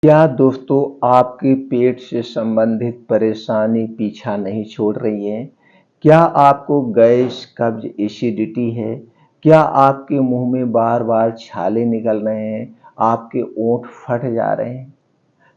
क्या दोस्तों आपके पेट से संबंधित परेशानी पीछा नहीं छोड़ रही है? क्या आपको गैस, कब्ज, एसिडिटी है? क्या आपके मुंह में बार-बार छाले निकल रहे हैं? आपके होंठ फट जा रहे हैं?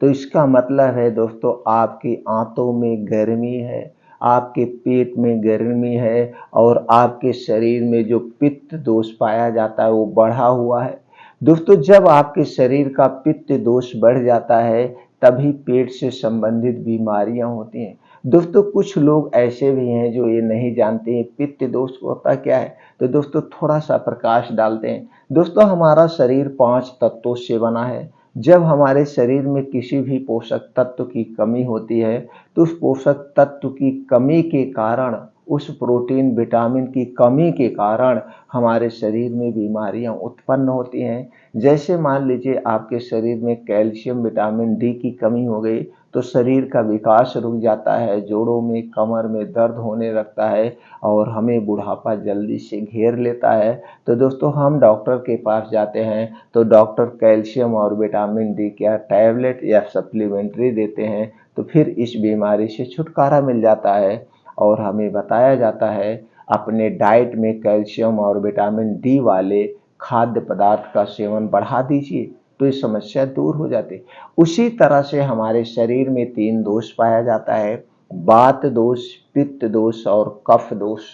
तो इसका मतलब है दोस्तों आपकी आंतों में गर्मी है, आपके पेट में गर्मी है और आपके शरीर में जो पित्त दोष पाया जाता है वो बढ़ा हुआ है। दोस्तों जब आपके शरीर का पित्त दोष बढ़ जाता है तभी पेट से संबंधित बीमारियां होती हैं। दोस्तों कुछ लोग ऐसे भी हैं जो ये नहीं जानते हैं पित्त दोष होता क्या है। तो दोस्तों थोड़ा सा प्रकाश डालते हैं। दोस्तों हमारा शरीर 5 तत्वों से बना है। जब हमारे शरीर में किसी भी पोषक तत्व की कमी होती है तो उस पोषक तत्व की कमी के कारण, उस प्रोटीन विटामिन की कमी के कारण हमारे शरीर में बीमारियां उत्पन्न होती हैं। जैसे मान लीजिए आपके शरीर में कैल्शियम विटामिन डी की कमी हो गई तो शरीर का विकास रुक जाता है, जोड़ों में कमर में दर्द होने लगता है और हमें बुढ़ापा जल्दी से घेर लेता है। तो दोस्तों हम डॉक्टर के पास जाते हैं तो डॉक्टर कैल्शियम और विटामिन डी का टैबलेट या सप्लीमेंट्री देते हैं तो फिर इस बीमारी से छुटकारा मिल जाता है और हमें बताया जाता है अपने डाइट में कैल्शियम और विटामिन डी वाले खाद्य पदार्थ का सेवन बढ़ा दीजिए तो ये समस्या दूर हो जाती है। उसी तरह से हमारे शरीर में 3 दोष पाया जाता है, वात दोष, पित्त दोष और कफ दोष।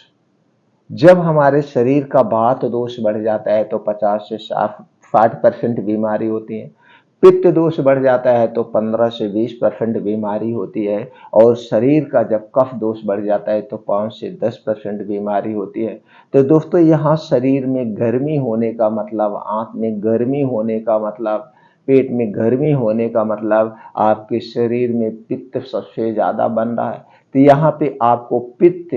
जब हमारे शरीर का वात दोष बढ़ जाता है तो 50 से 60% बीमारी होती है। पित्त दोष बढ़ जाता है तो 15 से 20% बीमारी होती है और शरीर का जब कफ दोष बढ़ जाता है तो 5 से 10% बीमारी होती है। तो दोस्तों यहाँ शरीर में गर्मी होने का मतलब, आंत में गर्मी होने का मतलब, पेट में गर्मी होने का मतलब आपके शरीर में पित्त सबसे ज़्यादा बन रहा है। तो यहाँ पे आपको पित्त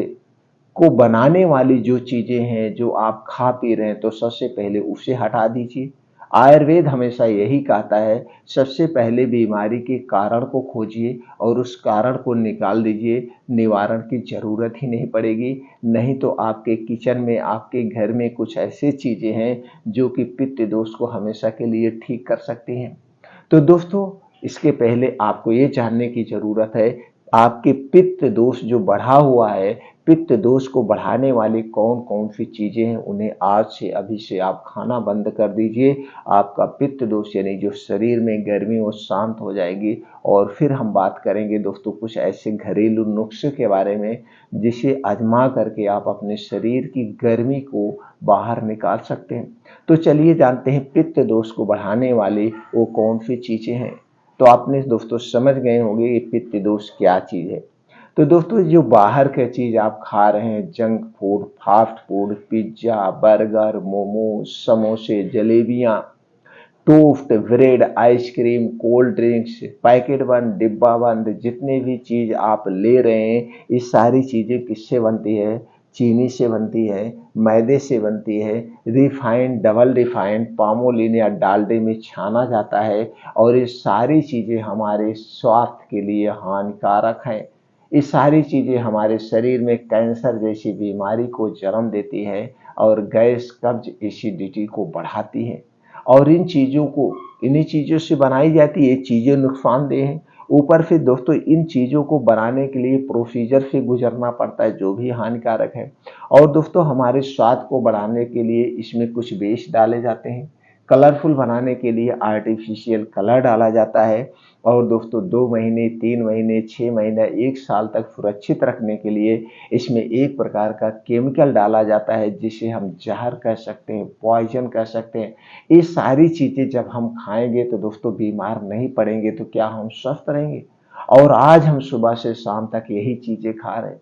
को बनाने वाली जो चीजें हैं जो आप खा पी रहे हैं तो सबसे पहले उसे हटा दीजिए। आयुर्वेद हमेशा यही कहता है सबसे पहले बीमारी के कारण को खोजिए और उस कारण को निकाल दीजिए, निवारण की जरूरत ही नहीं पड़ेगी। नहीं तो आपके किचन में, आपके घर में कुछ ऐसी चीजें हैं जो कि पित्त दोष को हमेशा के लिए ठीक कर सकती हैं। तो दोस्तों इसके पहले आपको ये जानने की जरूरत है आपके पित्त दोष जो बढ़ा हुआ है, पित्त दोष को बढ़ाने वाली कौन कौन सी चीजें हैं उन्हें आज से अभी से आप खाना बंद कर दीजिए। आपका पित्त दोष यानी जो शरीर में गर्मी वो शांत हो जाएगी। और फिर हम बात करेंगे दोस्तों कुछ ऐसे घरेलू नुस्खे के बारे में जिसे आजमा करके आप अपने शरीर की गर्मी को बाहर निकाल सकते हैं। तो चलिए जानते हैं पित्त दोष को बढ़ाने वाली वो कौन सी चीजें हैं। तो आपने दोस्तों समझ गए होंगे ये पित्त दोष क्या चीज है। तो दोस्तों जो बाहर के चीज आप खा रहे हैं, junk food, fast food, pizza, burger, momos, समोसे, जलेबियां, toast, bread, ice cream, cold drinks, packet बंद, डिब्बा बंद, जितने भी चीज आप ले रहे हैं ये सारी चीजें किससे बनती है? चीनी से बनती है, मैदे से बनती है, रिफाइंड, डबल रिफाइंड, पामोलिन या डालडे में छाना जाता है और ये सारी चीजें हमारे स्वास्थ्य के लिए हानिकारक हैं। ये सारी चीजें हमारे शरीर में कैंसर जैसी बीमारी को जन्म देती है और गैस, कब्ज, एसिडिटी को बढ़ाती है। और इन्हीं चीज़ों से बनाई जाती है, ये चीज़ें नुकसानदेह हैं। ऊपर से दोस्तों इन चीज़ों को बनाने के लिए प्रोसीजर से गुजरना पड़ता है जो भी हानिकारक है। और दोस्तों हमारे स्वाद को बढ़ाने के लिए इसमें कुछ बेस डाले जाते हैं, कलरफुल बनाने के लिए आर्टिफिशियल कलर डाला जाता है और दोस्तों 2 महीने, 3 महीने, 6 महीने, 1 साल तक सुरक्षित रखने के लिए इसमें एक प्रकार का केमिकल डाला जाता है जिसे हम जहर कह सकते हैं, पॉइजन कह सकते हैं। ये सारी चीज़ें जब हम खाएंगे तो दोस्तों बीमार नहीं पड़ेंगे तो क्या हम स्वस्थ रहेंगे? और आज हम सुबह से शाम तक यही चीज़ें खा रहे हैं,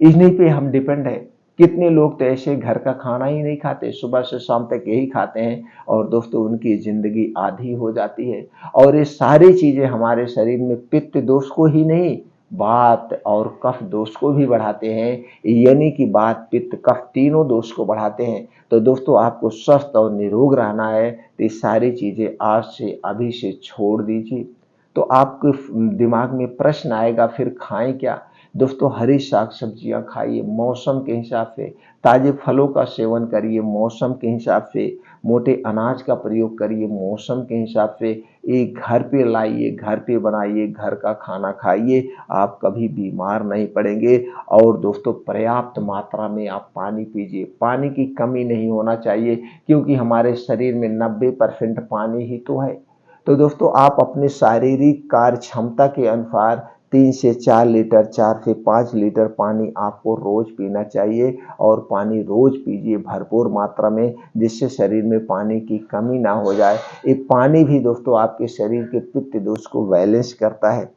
इन्हीं पे हम डिपेंड है। कितने लोग तो ऐसे घर का खाना ही नहीं खाते, सुबह से शाम तक यही खाते हैं और दोस्तों उनकी ज़िंदगी आधी हो जाती है। और ये सारी चीज़ें हमारे शरीर में पित्त दोष को ही नहीं, वात और कफ दोष को भी बढ़ाते हैं। यानी कि वात, पित्त, कफ तीनों दोष को बढ़ाते हैं। तो दोस्तों आपको स्वस्थ और निरोग रहना है तो ये सारी चीज़ें आज से अभी से छोड़ दीजिए। तो आपके दिमाग में प्रश्न आएगा फिर खाएं क्या? दोस्तों हरी साग सब्जियां खाइए मौसम के हिसाब से, ताजे फलों का सेवन करिए मौसम के हिसाब से, मोटे अनाज का प्रयोग करिए, मौसम के हिसाब से एक घर पे लाइए, घर पे बनाइए, घर का खाना खाइए, आप कभी बीमार नहीं पड़ेंगे। और दोस्तों पर्याप्त मात्रा में आप पानी पीजिए, पानी की कमी नहीं होना चाहिए क्योंकि हमारे शरीर में 90% पानी ही तो है। तो दोस्तों आप अपने शारीरिक कार्य क्षमता के अनुसार 3 से 4 लीटर, 4 से 5 लीटर पानी आपको रोज पीना चाहिए और पानी रोज पीजिए भरपूर मात्रा में, जिससे शरीर में पानी की कमी ना हो जाए। ये पानी भी दोस्तों आपके शरीर के पित्त दोष को बैलेंस करता है।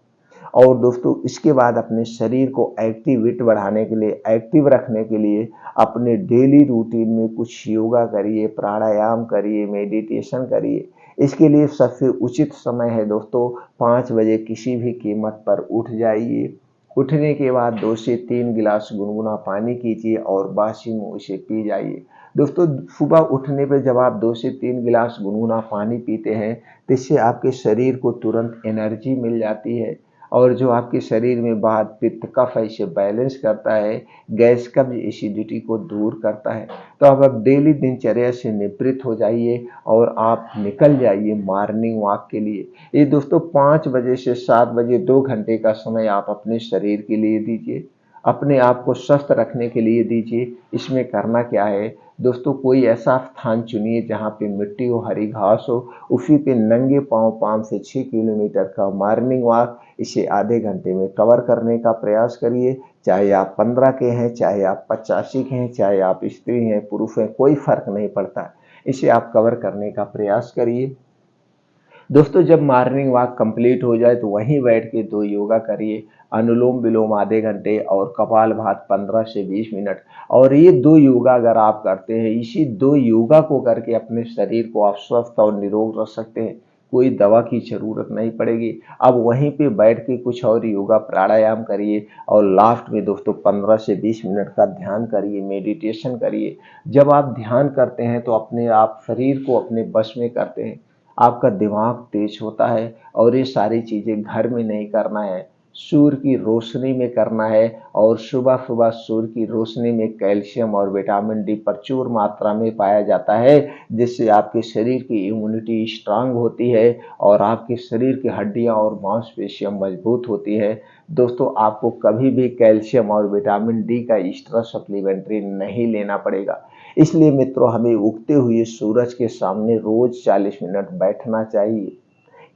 और दोस्तों इसके बाद अपने शरीर को एक्टिवेट बढ़ाने के लिए, एक्टिव रखने के लिए अपने डेली रूटीन में कुछ योगा करिए, प्राणायाम करिए, मेडिटेशन करिए। इसके लिए सबसे उचित समय है दोस्तों 5 बजे किसी भी कीमत पर उठ जाइए। उठने के बाद 2 से 3 गिलास गुनगुना पानी कीजिए और बासी मुंह इसे पी जाइए। दोस्तों सुबह उठने पर जब आप 2 से 3 गिलास गुनगुना पानी पीते हैं तो इससे आपके शरीर को तुरंत एनर्जी मिल जाती है और जो आपके शरीर में वात पित्त कफ है इसे बैलेंस करता है, गैस कब्ज एसिडिटी को दूर करता है। तो अब डेली दिनचर्या से निवृत्त हो जाइए और आप निकल जाइए मॉर्निंग वॉक के लिए। ये दोस्तों 5 बजे से 7 बजे 2 घंटे का समय आप अपने शरीर के लिए दीजिए, अपने आप को स्वस्थ रखने के लिए दीजिए। इसमें करना क्या है दोस्तों, कोई ऐसा स्थान चुनिए जहाँ पे मिट्टी हो, हरी घास हो, उसी पे नंगे पाँव 5 से 6 किलोमीटर का मॉर्निंग वॉक इसे आधे घंटे में कवर करने का प्रयास करिए। चाहे आप 15 के हैं, चाहे आप 85 के हैं, चाहे आप स्त्री हैं, पुरुष हैं, कोई फर्क नहीं पड़ता। इसे आप कवर करने का प्रयास करिए। दोस्तों जब मॉर्निंग वॉक कंप्लीट हो जाए तो वहीं बैठ के 2 योगा करिए, अनुलोम विलोम आधे घंटे और कपालभाति 15 से 20 मिनट। और ये 2 योगा अगर आप करते हैं, इसी 2 योगा को करके अपने शरीर को आप स्वस्थ और निरोग रख सकते हैं, कोई दवा की जरूरत नहीं पड़ेगी। अब वहीं पे बैठ के कुछ और योगा प्राणायाम करिए और लास्ट में दोस्तों 15 से 20 मिनट का ध्यान करिए, मेडिटेशन करिए। जब आप ध्यान करते हैं तो अपने आप शरीर को अपने बस में करते हैं, आपका दिमाग तेज होता है। और ये सारी चीज़ें घर में नहीं करना है, सूर्य की रोशनी में करना है। और सुबह सुबह सूर्य की रोशनी में कैल्शियम और विटामिन डी प्रचुर मात्रा में पाया जाता है, जिससे आपके शरीर की इम्यूनिटी स्ट्रांग होती है और आपके शरीर की हड्डियां और मांसपेशियां मजबूत होती है। दोस्तों आपको कभी भी कैल्शियम और विटामिन डी का एक्स्ट्रा सप्लीमेंट्री नहीं लेना पड़ेगा। इसलिए मित्रों हमें उगते हुए सूरज के सामने रोज 40 मिनट बैठना चाहिए।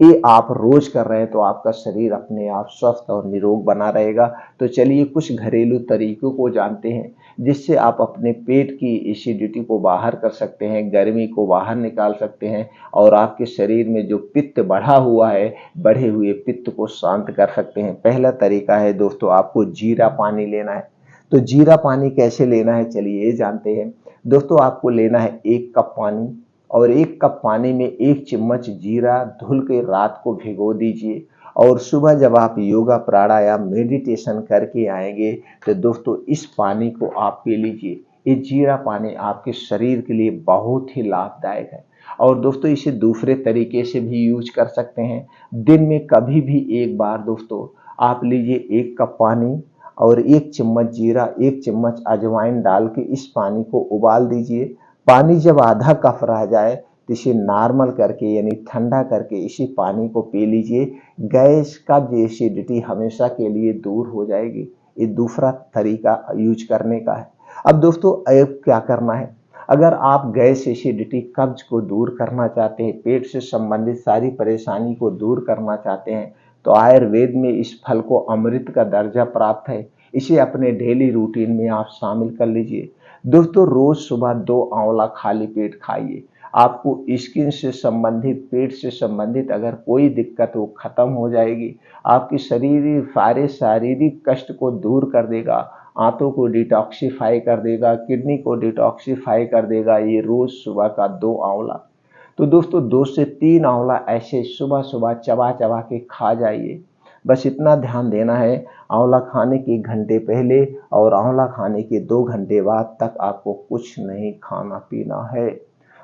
ये आप रोज कर रहे हैं तो आपका शरीर अपने आप स्वस्थ और निरोग बना रहेगा। तो चलिए कुछ घरेलू तरीकों को जानते हैं जिससे आप अपने पेट की एसिडिटी को बाहर कर सकते हैं, गर्मी को बाहर निकाल सकते हैं और आपके शरीर में जो पित्त बढ़ा हुआ है, बढ़े हुए पित्त को शांत कर सकते हैं। पहला तरीका है दोस्तों, आपको जीरा पानी लेना है। तो जीरा पानी कैसे लेना है चलिए ये जानते हैं। दोस्तों आपको लेना है 1 कप पानी और 1 कप पानी में 1 चम्मच जीरा धुल के रात को भिगो दीजिए और सुबह जब आप योगा प्राणायाम मेडिटेशन करके आएंगे तो दोस्तों इस पानी को आप पी लीजिए। ये जीरा पानी आपके शरीर के लिए बहुत ही लाभदायक है। और दोस्तों इसे दूसरे तरीके से भी यूज कर सकते हैं। दिन में कभी भी एक बार दोस्तों आप लीजिए 1 कप पानी और 1 चम्मच जीरा, 1 चम्मच अजवाइन डाल के इस पानी को उबाल दीजिए। पानी जब आधा कप रह जाए तो इसे नॉर्मल करके यानी ठंडा करके इसी पानी को पी लीजिए। गैस कब्ज एसिडिटी हमेशा के लिए दूर हो जाएगी। ये दूसरा तरीका यूज करने का है। अब दोस्तों अब क्या करना है, अगर आप गैस एसिडिटी कब्ज को दूर करना चाहते हैं, पेट से संबंधित सारी परेशानी को दूर करना चाहते हैं तो आयुर्वेद में इस फल को अमृत का दर्जा प्राप्त है। इसे अपने डेली रूटीन में आप शामिल कर लीजिए। दोस्तों रोज सुबह 2 आंवला खाली पेट खाइए। आपको स्किन से संबंधित, पेट से संबंधित अगर कोई दिक्कत हो खत्म हो जाएगी। आपके शरीर सारे शारीरिक कष्ट को दूर कर देगा, आंतों को डिटॉक्सिफाई कर देगा, किडनी को डिटॉक्सिफाई कर देगा ये रोज सुबह का 2 आंवला। तो दोस्तों 2 से 3 आंवला ऐसे सुबह सुबह चबा चबा के खा जाइए। बस इतना ध्यान देना है, आंवला खाने के 1 घंटे पहले और आंवला खाने के 2 घंटे बाद तक आपको कुछ नहीं खाना पीना है।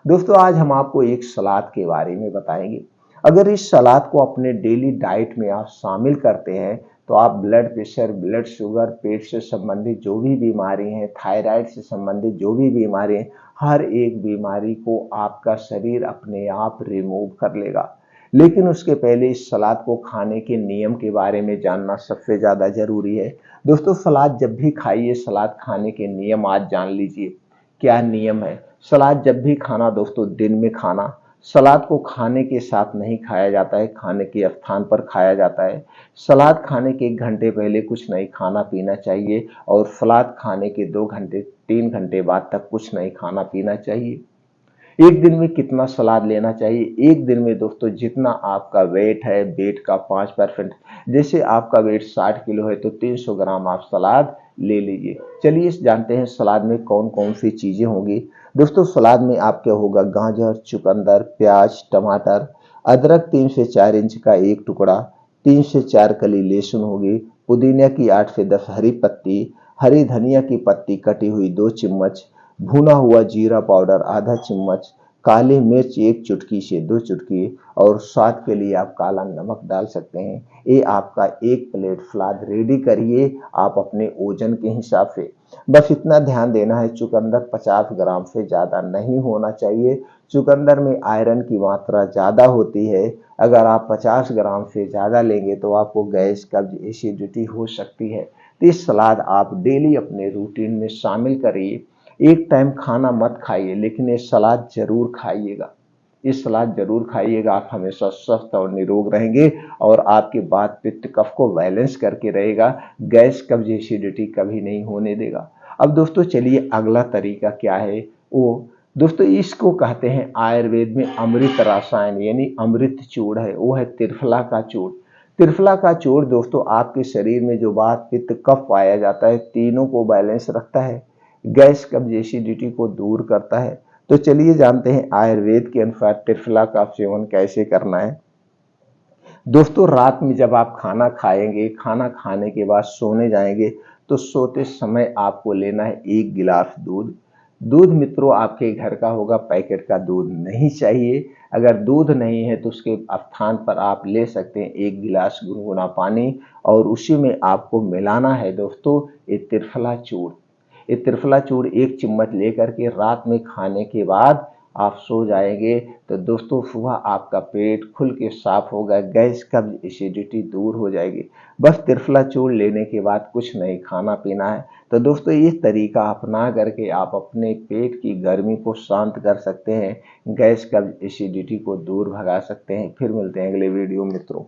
दोस्तों आज हम आपको एक सलाद के बारे में बताएंगे। अगर इस सलाद को अपने डेली डाइट में आप शामिल करते हैं तो आप ब्लड प्रेशर, ब्लड शुगर, पेट से संबंधित जो भी बीमारी हैं, थायराइड से संबंधित जो भी बीमारी हैं, हर एक बीमारी को आपका शरीर अपने आप रिमूव कर लेगा। लेकिन उसके पहले इस सलाद को खाने के नियम के बारे में जानना सबसे ज़्यादा ज़रूरी है। दोस्तों, सलाद जब भी खाइए, सलाद खाने के नियम आज जान लीजिए। क्या नियम है? सलाद जब भी खाना दोस्तों, दिन में खाना। सलाद को खाने के साथ नहीं खाया जाता है, खाने के स्थान पर खाया जाता है। सलाद खाने के 1 घंटे पहले कुछ नहीं खाना पीना चाहिए और सलाद खाने के 2 घंटे 3 घंटे बाद तक कुछ नहीं खाना पीना चाहिए। एक दिन में कितना सलाद लेना चाहिए? एक दिन में दोस्तों, जितना आपका वेट है, वेट का 5%। जैसे आपका वेट 60 किलो है तो 300 ग्राम आप सलाद ले लीजिए। चलिए जानते हैं सलाद में कौन कौन सी चीजें होंगी। दोस्तों, सलाद में आपके होगा गाजर, चुकंदर, प्याज, टमाटर, अदरक 3 से 4 इंच का एक टुकड़ा, 3 से 4 कली लहसुन होगी, पुदीना की 8 से 10 हरी पत्ती, हरी धनिया की पत्ती कटी हुई 2 चम्मच, भुना हुआ जीरा पाउडर आधा चम्मच, काली मिर्च 1 चुटकी से 2 चुटकी और स्वाद के लिए आप काला नमक डाल सकते हैं। ये आपका 1 प्लेट सलाद रेडी करिए आप अपने ओजन के हिसाब से। बस इतना ध्यान देना है, चुकंदर 50 ग्राम से ज़्यादा नहीं होना चाहिए। चुकंदर में आयरन की मात्रा ज़्यादा होती है। अगर आप 50 ग्राम से ज़्यादा लेंगे तो आपको गैस, कब्ज, एसिडिटी हो सकती है। तो इस सलाद आप डेली अपने रूटीन में शामिल करिए। एक टाइम खाना मत खाइए, लेकिन ये सलाद जरूर खाइएगा। ये सलाद जरूर खाइएगा, आप हमेशा स्वस्थ और निरोग रहेंगे और आपके वात पित्त कफ को बैलेंस करके रहेगा। गैस, कब्ज, एसिडिटी कभी नहीं होने देगा। अब दोस्तों चलिए अगला तरीका क्या है वो। दोस्तों, इसको कहते हैं आयुर्वेद में अमृत रसायन, यानी अमृत चूर्ण है, वो है त्रिफला का चूर्ण। त्रिफला का चूर्ण दोस्तों आपके शरीर में जो वात पित्त कफ पाया जाता है, तीनों को बैलेंस रखता है, गैस, कब्ज, एसिडिटी को दूर करता है। तो चलिए जानते हैं आयुर्वेद के अनुसार त्रिफला का सेवन कैसे करना है। दोस्तों, रात में जब आप खाना खाएंगे, खाना खाने के बाद सोने जाएंगे तो सोते समय आपको लेना है 1 गिलास दूध। दूध मित्रों आपके घर का होगा, पैकेट का दूध नहीं चाहिए। अगर दूध नहीं है तो उसके स्थान पर आप ले सकते हैं 1 गिलास गुनगुना पानी और उसी में आपको मिलाना है दोस्तों ये त्रिफला चूर्ण। ये त्रिफला चूर्ण 1 चम्मच लेकर के रात में खाने के बाद आप सो जाएंगे तो दोस्तों सुबह आपका पेट खुल के साफ होगा, गैस, कब्ज, एसिडिटी दूर हो जाएगी। बस त्रिफला चूर्ण लेने के बाद कुछ नहीं खाना पीना है। तो दोस्तों, ये तरीका अपना करके आप अपने पेट की गर्मी को शांत कर सकते हैं, गैस, कब्ज, एसिडिटी को दूर भगा सकते हैं। फिर मिलते हैं अगले वीडियो मित्रों।